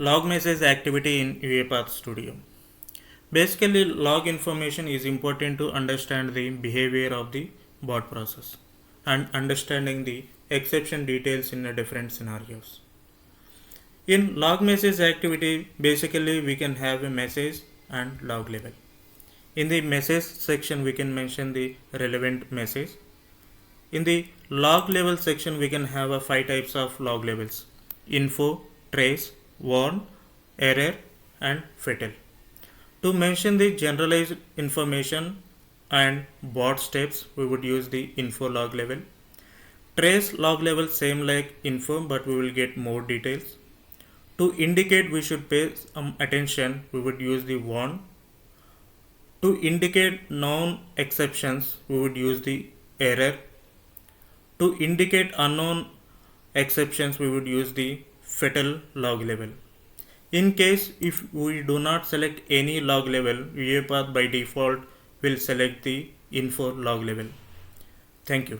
Logmessage activity in UiPath Studio. Basically, log information is important to understand the behavior of the bot process and understanding the exception details in the different scenarios. In log message activity, basically we can have a message and log level. In the message section, we can mention the relevant message. In the log level section, we can have 5 types of log levels: info, trace, warn, error, and fatal. To mention the generalized information and bot steps, we would use the info log level. Trace log level same like info, but we will get more details. To indicate we should pay some attention, we would use the warn. To indicate known exceptions, we would use the error. To indicate unknown exceptions, we would use the fatal log level. In case if we do not select any log level, UiPath by default will select the info log level. Thank you.